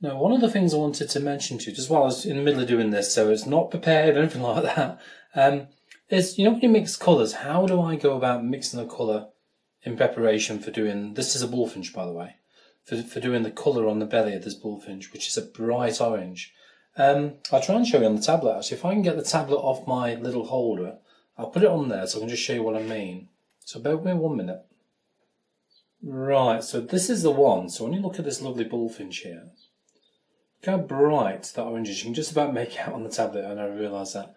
Now, one of the things I wanted to mention to you, just while I was in the middle of doing this, so it's not prepared or anything like that, is, when you mix colours, how do I go about mixing a colour in preparation for doing, this is a bullfinch by the way, for doing the colour on the belly of this bullfinch, which is a bright orange. I'll try and show you on the tablet actually. If I can get the tablet off my little holder, I'll put it on there so I can just show you what I mean. So bear with me 1 minute. Right, so this is the one. So when you look at this lovely bullfinch here, look how bright that orange is. You can just about make it out on the tablet, I never realised that.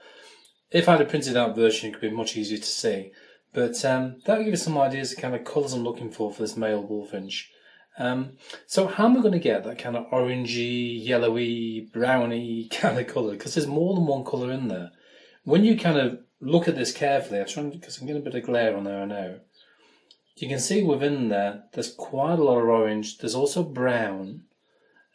If I had a printed out version, it could be much easier to see. But that'll give you some ideas of the kind of colours I'm looking for this male bullfinch. So how am I going to get that kind of orangey, yellowy, browny kind of colour? Because there's more than one colour in there. When you kind of look at this carefully, because I'm getting a bit of glare on there, I know. You can see within there's quite a lot of orange. There's also brown,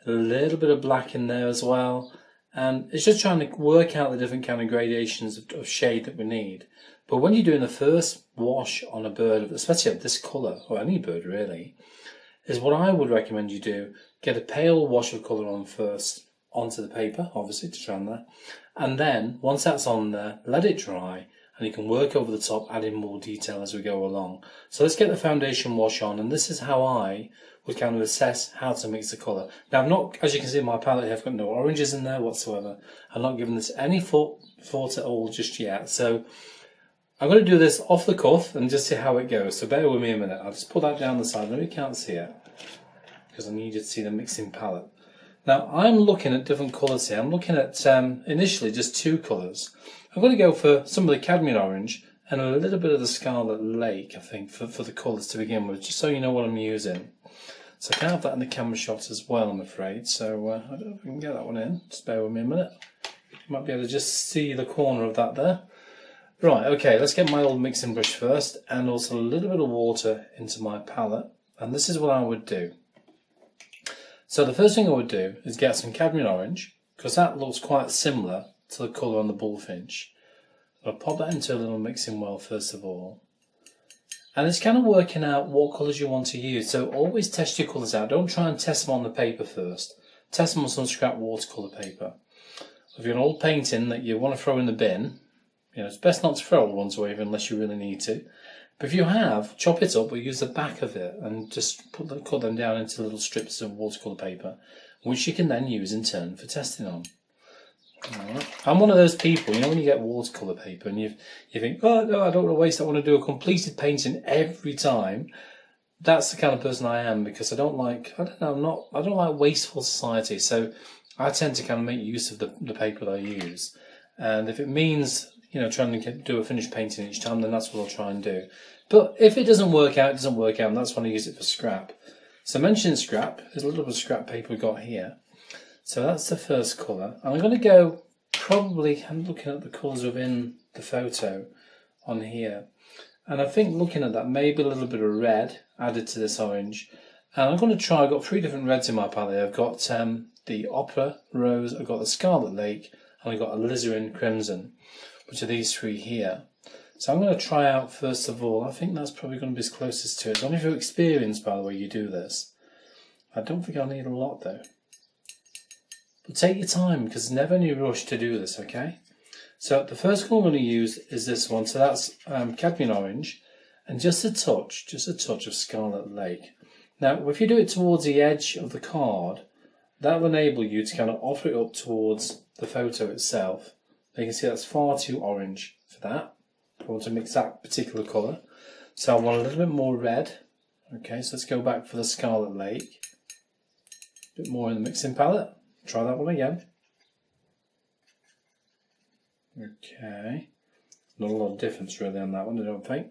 a little bit of black in there as well. And it's just trying to work out the different kind of gradations of shade that we need. But when you're doing the first wash on a bird, especially of this colour, or any bird really, is what I would recommend you do. Get a pale wash of colour on first, onto the paper, obviously, to try on there. And then, once that's on there, let it dry, and you can work over the top, adding more detail as we go along. So let's get the foundation wash on, and this is how I would kind of assess how to mix the colour. Now, I'm not, as you can see in my palette here, I've got no oranges in there whatsoever. I'm not giving this any thought at all just yet. So I'm going to do this off the cuff and just see how it goes. So bear with me a minute. I'll just put that down the side. I know you can't see it because I need you to see the mixing palette. Now, I'm looking at different colours here. I'm looking at initially just 2 colours. I'm going to go for some of the cadmium orange and a little bit of the Scarlet Lake, I think, for the colours to begin with, just so you know what I'm using. So I can have that in the camera shot as well, I'm afraid. So I don't know if we can get that one in. Just bear with me a minute. You might be able to just see the corner of that there. Right, okay, let's get my old mixing brush first, and also a little bit of water into my palette. And this is what I would do. So the first thing I would do is get some cadmium orange, because that looks quite similar to the colour on the bullfinch. I'll pop that into a little mixing well first of all. And it's kind of working out what colours you want to use. So always test your colours out. Don't try and test them on the paper first. Test them on some scrap watercolour paper. If you've got an old painting that you want to throw in the bin, it's best not to throw old ones away unless you really need to. But if you have, chop it up or use the back of it and just cut them down into little strips of watercolour paper, which you can then use in turn for testing on. Right. I'm one of those people, when you get watercolour paper and you think, oh no, I don't want to waste it, I want to do a completed painting every time. That's the kind of person I am, because I don't like wasteful society. So I tend to kind of make use of the paper that I use. And if it means trying to do a finished painting each time, then that's what I'll try and do. But if it doesn't work out, and that's when I use it for scrap. So mentioning scrap, there's a little bit of scrap paper we've got here. So that's the first colour. And I'm going to go, I'm looking at the colours within the photo on here. And I think looking at that, maybe a little bit of red added to this orange. And I'm going to try, I've got 3 different reds in my palette. I've got the Opera Rose, I've got the Scarlet Lake, and I've got Alizarin Crimson, which are these 3 here. So I'm going to try out first of all. I think that's probably going to be as closest to it. It's only through experience, by the way, you do this. I don't think I'll need a lot though. But take your time, because there's never any rush to do this, okay? So the first colour I'm going to use is this one. So that's cadmium orange, and just a touch of Scarlet Lake. Now, if you do it towards the edge of the card, that will enable you to kind of offer it up towards the photo itself. You can see that's far too orange for that. I want to mix that particular colour. So I want a little bit more red. Okay, so let's go back for the Scarlet Lake. A bit more in the mixing palette. Try that one again. Okay. Not a lot of difference really on that one, I don't think.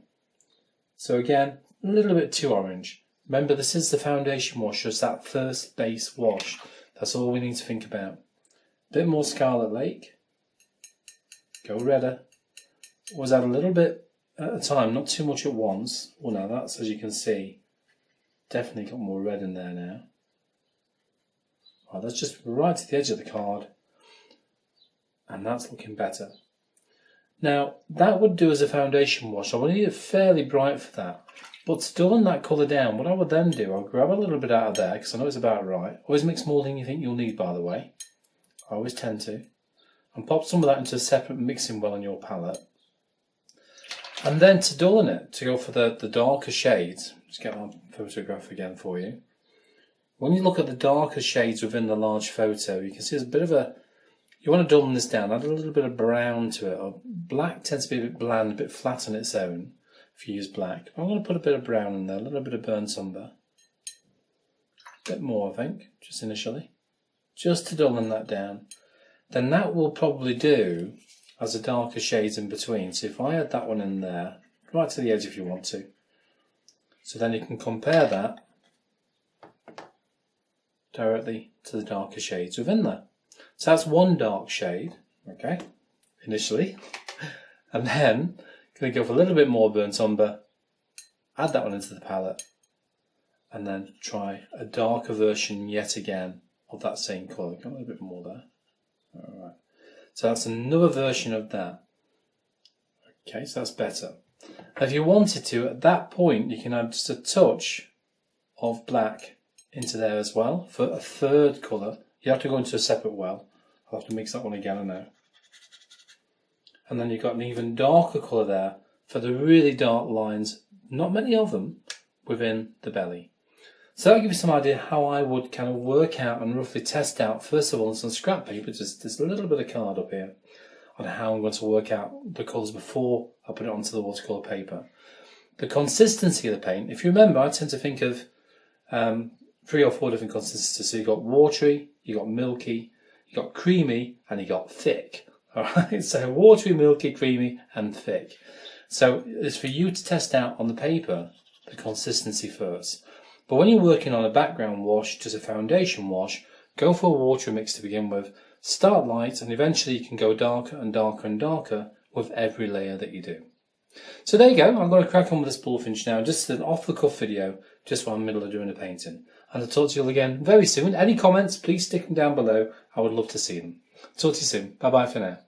So again, a little bit too orange. Remember, this is the foundation wash, just that first base wash. That's all we need to think about. A bit more Scarlet Lake. Go redder. Always add a little bit at a time, not too much at once. Well, now that's, as you can see, definitely got more red in there now. Right, that's just right to the edge of the card, and that's looking better. Now, that would do as a foundation wash. I will need it fairly bright for that. But to dullen that colour down, what I would then do, I'll grab a little bit out of there, because I know it's about right. Always mix more than you think you'll need, by the way. I always tend to. And pop some of that into a separate mixing well on your palette. And then to dullen it, to go for the darker shades, just get my photograph again for you. When you look at the darker shades within the large photo, you can see there's a bit of a, you want to dullen this down, add a little bit of brown to it. Black tends to be a bit bland, a bit flat on its own if you use black. But I'm going to put a bit of brown in there, a little bit of burnt umber. A bit more, I think, just initially. Just to dullen that down. Then that will probably do as the darker shades in between. So if I add that one in there, right to the edge if you want to. So then you can compare that directly to the darker shades within there. So that's one dark shade, okay, initially. And then going to go for a little bit more burnt umber, add that one into the palette, and then try a darker version yet again of that same colour. Got a little bit more there. Alright. So that's another version of that. Okay, so that's better. Now if you wanted to, at that point, you can add just a touch of black into there as well for a third colour. You have to go into a separate well. I'll have to mix that one again now. And then you've got an even darker colour there for the really dark lines, not many of them, within the belly. So that'll give you some idea how I would kind of work out and roughly test out, first of all, on some scrap paper, just a little bit of card up here, on how I'm going to work out the colours before I put it onto the watercolour paper. The consistency of the paint, if you remember, I tend to think of 3 or 4 different consistencies. So you've got watery, you've got milky, you've got creamy, and you've got thick. Alright, so watery, milky, creamy, and thick. So it's for you to test out on the paper the consistency first. But when you're working on a background wash, just a foundation wash, go for a water mix to begin with. Start light, and eventually you can go darker and darker and darker with every layer that you do. So there you go. I'm going to crack on with this bullfinch now, just an off-the-cuff video, just while I'm in the middle of doing a painting. And I'll talk to you all again very soon. Any comments, please stick them down below. I would love to see them. Talk to you soon. Bye-bye for now.